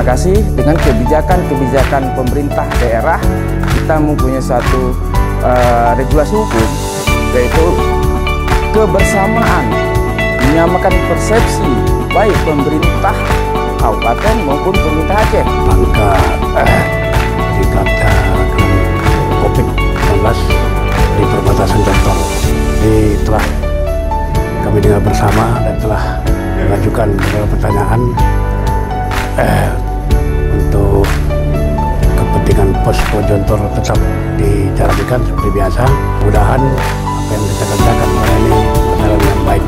terima kasih dengan kebijakan-kebijakan pemerintah daerah kita mempunyai satu regulasi hukum, yaitu kebersamaan menyamakan persepsi baik pemerintah kabupaten maupun pemerintah Aceh. Angka meningkatnya COVID-19 di perbatasan Jontor ini telah kami dengar bersama dan telah mengajukan beberapa pertanyaan untuk kepentingan posko Jontor tetap dijalankan seperti biasa. Mudah-mudahan apa yang kita kerjakan ini berjalan dengan baik.